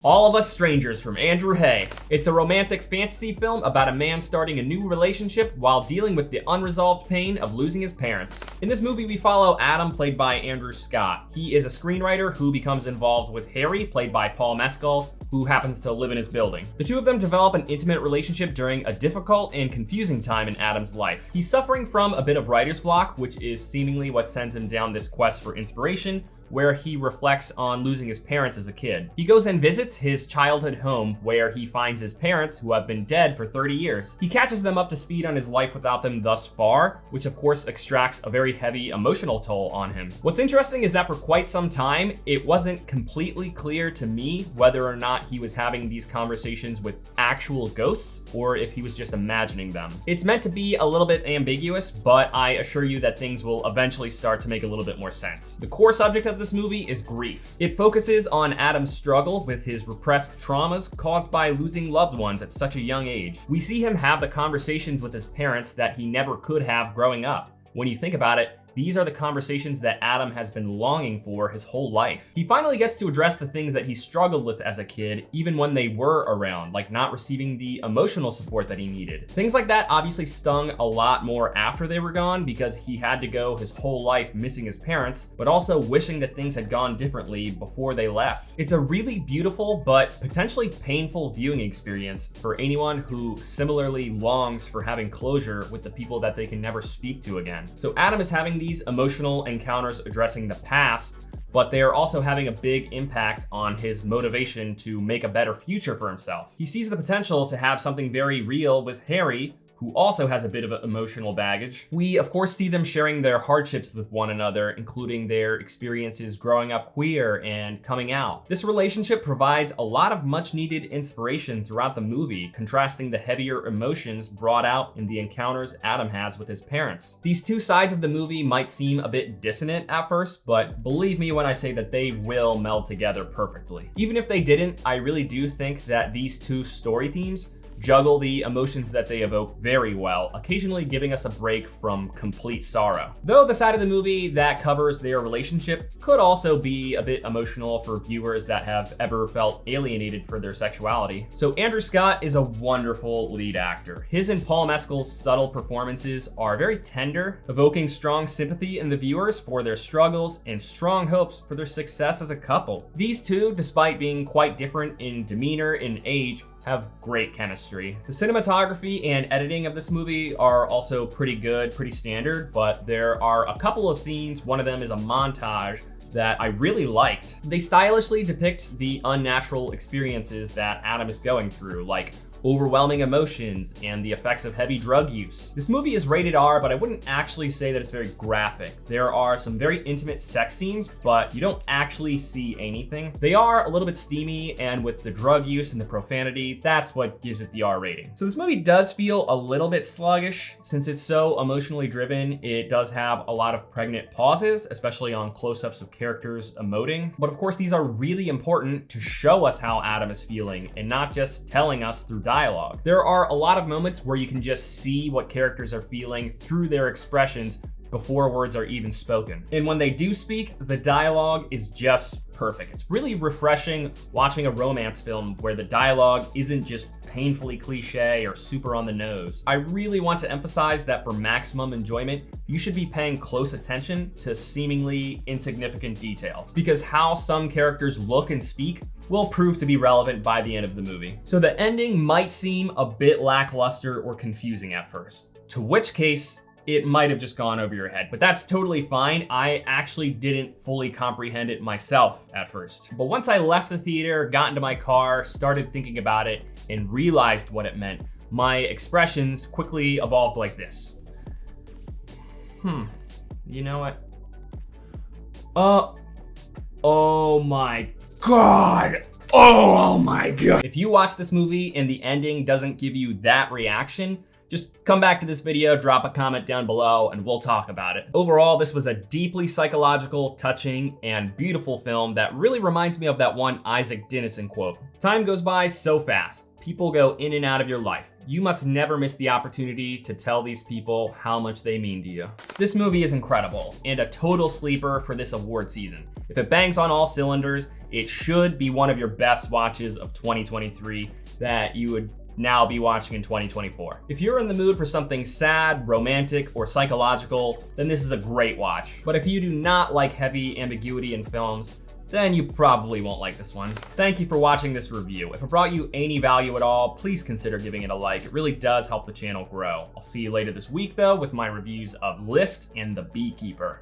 All of Us Strangers from Andrew Hay. It's a romantic fantasy film about a man starting a new relationship while dealing with the unresolved pain of losing his parents. In this movie, we follow Adam, played by Andrew Scott. He is a screenwriter who becomes involved with Harry, played by Paul Mescal, who happens to live in his building. The two of them develop an intimate relationship during a difficult and confusing time in Adam's life. He's suffering from a bit of writer's block, which is seemingly what sends him down this quest for inspiration, where he reflects on losing his parents as a kid. He goes and visits his childhood home, where he finds his parents, who have been dead for 30 years. He catches them up to speed on his life without them thus far, which of course extracts a very heavy emotional toll on him. What's interesting is that for quite some time, it wasn't completely clear to me whether or not he was having these conversations with actual ghosts, or if he was just imagining them. It's meant to be a little bit ambiguous, but I assure you that things will eventually start to make a little bit more sense. The core subject of this movie is grief. It focuses on Adam's struggle with his repressed traumas caused by losing loved ones at such a young age. We see him have the conversations with his parents that he never could have growing up. When you think about it, these are the conversations that Adam has been longing for his whole life. He finally gets to address the things that he struggled with as a kid, even when they were around, like not receiving the emotional support that he needed. Things like that obviously stung a lot more after they were gone, because he had to go his whole life missing his parents, but also wishing that things had gone differently before they left. It's a really beautiful, but potentially painful viewing experience for anyone who similarly longs for having closure with the people that they can never speak to again. So Adam is having these emotional encounters addressing the past, but they are also having a big impact on his motivation to make a better future for himself. He sees the potential to have something very real with Harry, who also has a bit of emotional baggage. We, of course, see them sharing their hardships with one another, including their experiences growing up queer and coming out. This relationship provides a lot of much-needed inspiration throughout the movie, contrasting the heavier emotions brought out in the encounters Adam has with his parents. These two sides of the movie might seem a bit dissonant at first, but believe me when I say that they will meld together perfectly. Even if they didn't, I really do think that these two story themes juggle the emotions that they evoke very well, occasionally giving us a break from complete sorrow. Though the side of the movie that covers their relationship could also be a bit emotional for viewers that have ever felt alienated for their sexuality. So Andrew Scott is a wonderful lead actor. His and Paul Mescal's subtle performances are very tender, evoking strong sympathy in the viewers for their struggles and strong hopes for their success as a couple. These two, despite being quite different in demeanor and age, have great chemistry. The cinematography and editing of this movie are also pretty good, pretty standard, but there are a couple of scenes, one of them is a montage, that I really liked. They stylishly depict the unnatural experiences that Adam is going through, like overwhelming emotions and the effects of heavy drug use. This movie is rated R, but I wouldn't actually say that it's very graphic. There are some very intimate sex scenes, but you don't actually see anything. They are a little bit steamy, and with the drug use and the profanity, that's what gives it the R rating. So this movie does feel a little bit sluggish. Since it's so emotionally driven, it does have a lot of pregnant pauses, especially on close-ups of characters emoting. But of course, these are really important to show us how Adam is feeling, and not just telling us through dialogue. There are a lot of moments where you can just see what characters are feeling through their expressions before words are even spoken. And when they do speak, the dialogue is just perfect. It's really refreshing watching a romance film where the dialogue isn't just painfully cliche or super on the nose. I really want to emphasize that for maximum enjoyment, you should be paying close attention to seemingly insignificant details, because how some characters look and speak will prove to be relevant by the end of the movie. So the ending might seem a bit lackluster or confusing at first, to which case it might have just gone over your head, but that's totally fine. I actually didn't fully comprehend it myself at first. But once I left the theater, got into my car, started thinking about it, and realized what it meant, my expressions quickly evolved like this. You know what? Oh my God. Oh my God. If you watch this movie and the ending doesn't give you that reaction, Just come back to this video, drop a comment down below, and we'll talk about it. Overall, this was a deeply psychological, touching, and beautiful film that really reminds me of that one Isaac Dinesen quote. Time goes by so fast. People go in and out of your life. You must never miss the opportunity to tell these people how much they mean to you. This movie is incredible and a total sleeper for this award season. If it bangs on all cylinders, it should be one of your best watches of 2023 that you would now be watching in 2024. If you're in the mood for something sad, romantic, or psychological, then this is a great watch. But if you do not like heavy ambiguity in films, then you probably won't like this one. Thank you for watching this review. If it brought you any value at all, please consider giving it a like. It really does help the channel grow. I'll see you later this week though with my reviews of Lift and The Beekeeper.